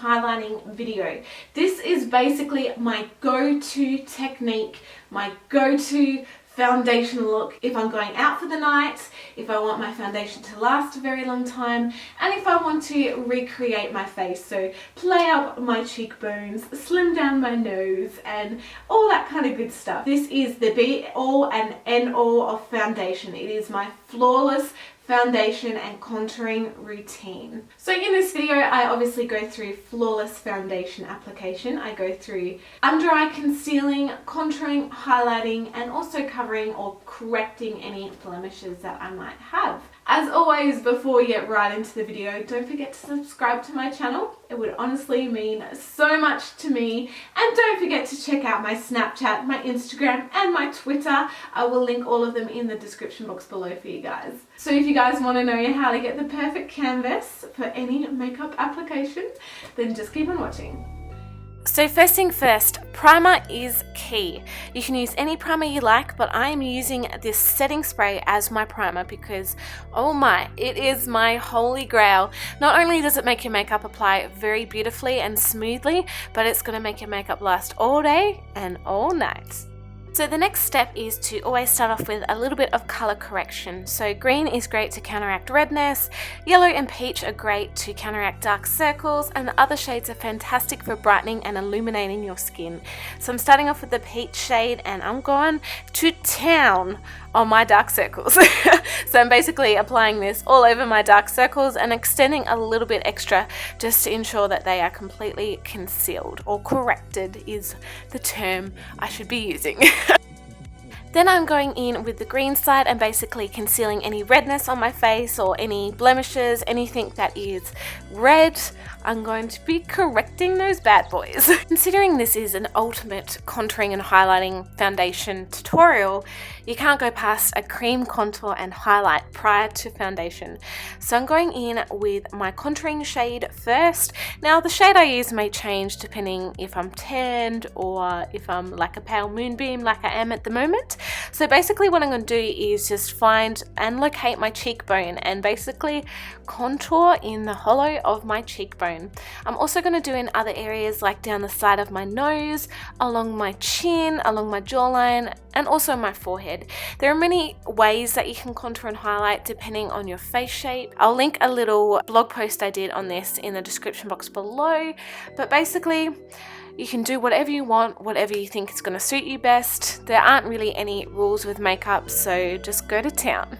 highlighting video. This is basically my go-to technique, my go-to foundation look if I'm going out for the night, if I want my foundation to last a very long time, and if I want to recreate my face, so play up my cheekbones, slim down my nose, and all that kind of good stuff. This is the be all and end all of foundation. It is my flawless foundation and contouring routine. So in this video, I obviously go through flawless foundation application. I go through under eye concealing, contouring, highlighting, and also covering or correcting any blemishes that I might have. As always, before we get right into the video, don't forget to subscribe to my channel. It would honestly mean so much to me. And don't forget to check out my Snapchat, my Instagram, and my Twitter. I will link all of them in the description box below for you guys. So if you guys want to know how to get the perfect canvas for any makeup application, then just keep on watching. So first thing first, primer is key. You can use any primer you like, but I am using this setting spray as my primer because, oh my, it is my holy grail. Not only does it make your makeup apply very beautifully and smoothly, but it's going to make your makeup last all day and all night. So the next step is to always start off with a little bit of color correction. So green is great to counteract redness, yellow and peach are great to counteract dark circles, and the other shades are fantastic for brightening and illuminating your skin. So I'm starting off with the peach shade and I'm going to town on my dark circles. So I'm basically applying this all over my dark circles and extending a little bit extra just to ensure that they are completely concealed, or corrected is the term I should be using. Then I'm going in with the green side and basically concealing any redness on my face or any blemishes, anything that is red. I'm going to be correcting those bad boys. Considering this is an ultimate contouring and highlighting foundation tutorial, you can't go past a cream contour and highlight prior to foundation. So I'm going in with my contouring shade first. Now the shade I use may change depending if I'm tanned or if I'm like a pale moonbeam like I am at the moment. So basically what I'm going to do is just find and locate my cheekbone and basically contour in the hollow of my cheekbone. I'm also going to do in other areas like down the side of my nose, along my chin, along my jawline, and also my forehead. There are many ways that you can contour and highlight depending on your face shape. I'll link a little blog post I did on this in the description box below, but basically you can do whatever you want, whatever you think is going to suit you best. There aren't really any rules with makeup, so just go to town.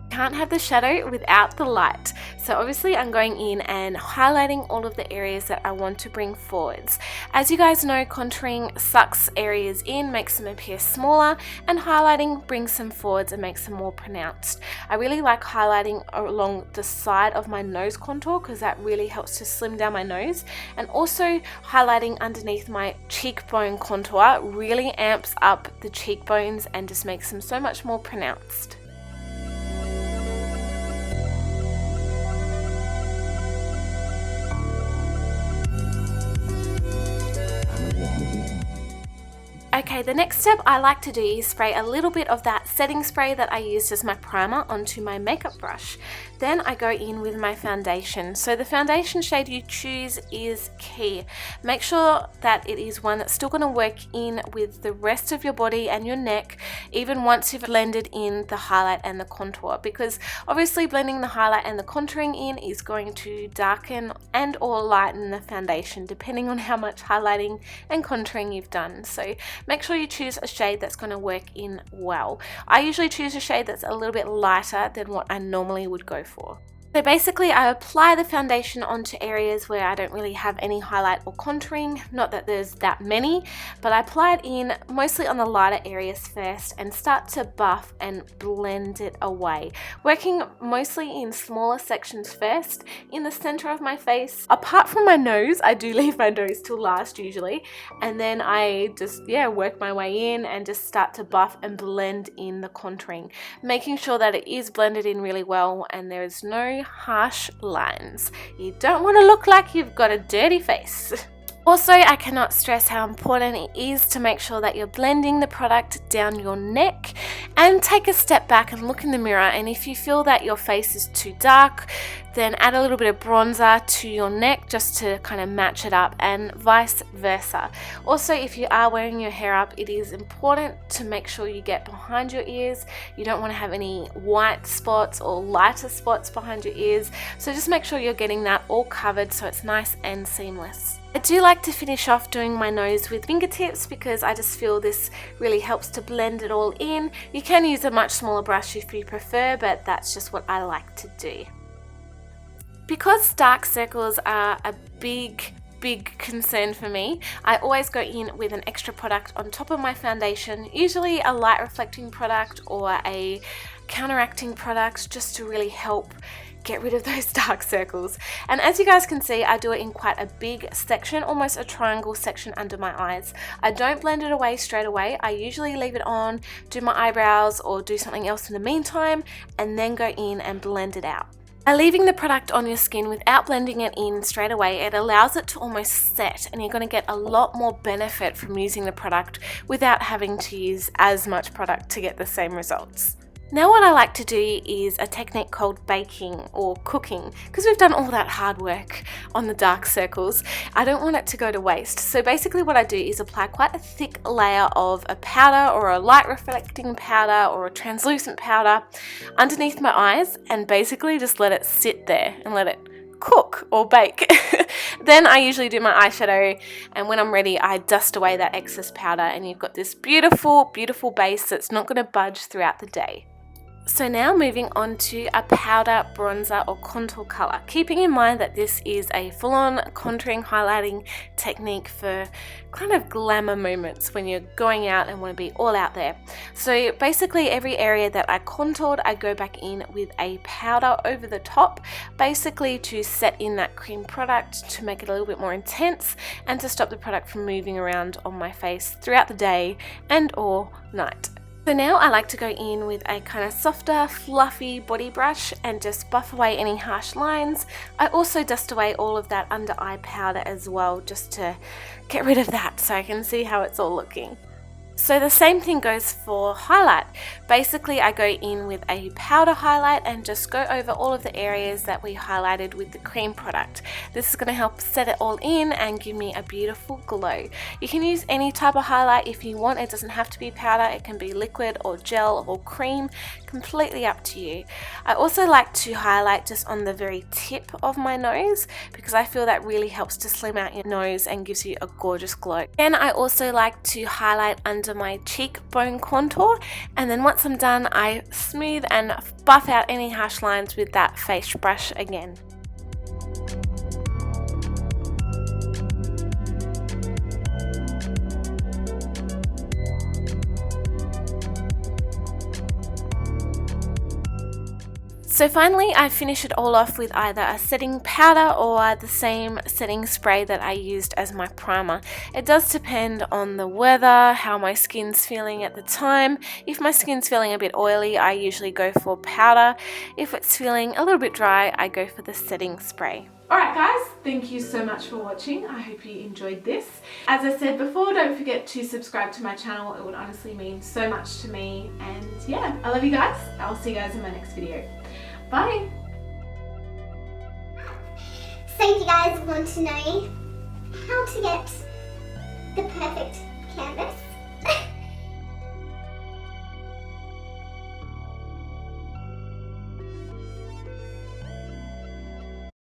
Can't have the shadow without the light. So obviously I'm going in and highlighting all of the areas that I want to bring forwards. As you guys know, contouring sucks areas in, makes them appear smaller, and highlighting brings them forwards and makes them more pronounced. I really like highlighting along the side of my nose contour because that really helps to slim down my nose, and also highlighting underneath my cheekbone contour really amps up the cheekbones and just makes them so much more pronounced. Okay, the next step I like to do is spray a little bit of that setting spray that I used as my primer onto my makeup brush. Then I go in with my foundation. So the foundation shade you choose is key. Make sure that it is one that's still going to work in with the rest of your body and your neck, even once you've blended in the highlight and the contour, because obviously blending the highlight and the contouring in is going to darken and or lighten the foundation depending on how much highlighting and contouring you've done. So make sure you choose a shade that's going to work in well. I usually choose a shade that's a little bit lighter than what I normally would go for. So basically I apply the foundation onto areas where I don't really have any highlight or contouring, not that there's that many, but I apply it in mostly on the lighter areas first and start to buff and blend it away, working mostly in smaller sections first in the center of my face. Apart from my nose, I do leave my nose till last usually, and then I just work my way in and just start to buff and blend in the contouring, making sure that it is blended in really well and there is no harsh lines. You don't want to look like you've got a dirty face. Also, I cannot stress how important it is to make sure that you're blending the product down your neck, and take a step back and look in the mirror, and if you feel that your face is too dark, then add a little bit of bronzer to your neck just to kind of match it up, and vice versa. Also, if you are wearing your hair up, it is important to make sure you get behind your ears. You don't want to have any white spots or lighter spots behind your ears, so just make sure you're getting that all covered so it's nice and seamless. I do like to finish off doing my nose with fingertips because I just feel this really helps to blend it all in. You can use a much smaller brush if you prefer, but that's just what I like to do. Because dark circles are a big concern for me, I always go in with an extra product on top of my foundation, usually a light reflecting product or a counteracting product, just to really help get rid of those dark circles. And as you guys can see, I do it in quite a big section, almost a triangle section under my eyes. I don't blend it away straight away. I usually leave it on, do my eyebrows or do something else in the meantime, and then go in and blend it out. By leaving the product on your skin without blending it in straight away, it allows it to almost set, and you're going to get a lot more benefit from using the product without having to use as much product to get the same results. Now what I like to do is a technique called baking or cooking, because we've done all that hard work on the dark circles. I don't want it to go to waste. So basically what I do is apply quite a thick layer of a powder or a light reflecting powder or a translucent powder underneath my eyes, and basically just let it sit there and let it cook or bake. Then I usually do my eyeshadow, and when I'm ready I dust away that excess powder, and you've got this beautiful base that's not going to budge throughout the day. So now moving on to a powder, bronzer or contour color, keeping in mind that this is a full-on contouring highlighting technique for kind of glamour moments when you're going out and want to be all out there. So basically every area that I contoured, I go back in with a powder over the top, basically to set in that cream product to make it a little bit more intense and to stop the product from moving around on my face throughout the day and or night. So now I like to go in with a kind of softer, fluffy body brush and just buff away any harsh lines. I also dust away all of that under eye powder as well, just to get rid of that so I can see how it's all looking. So the same thing goes for highlight. Basically I go in with a powder highlight and just go over all of the areas that we highlighted with the cream product. This is going to help set it all in and give me a beautiful glow. You can use any type of highlight if you want. It doesn't have to be powder, it can be liquid or gel or cream, completely up to you. I also like to highlight just on the very tip of my nose because I feel that really helps to slim out your nose and gives you a gorgeous glow. And I also like to highlight under my cheekbone contour, and then once I'm done I smooth and buff out any harsh lines with that face brush again. So finally I finish it all off with either a setting powder or the same setting spray that I used as my primer. It does depend on the weather, how my skin's feeling at the time. If my skin's feeling a bit oily, I usually go for powder. If it's feeling a little bit dry, I go for the setting spray. Alright guys, thank you so much for watching. I hope you enjoyed this. As I said before, don't forget to subscribe to my channel. It would honestly mean so much to me. And yeah, I love you guys. I'll see you guys in my next video. Bye! So if you guys want to know how to get the perfect canvas,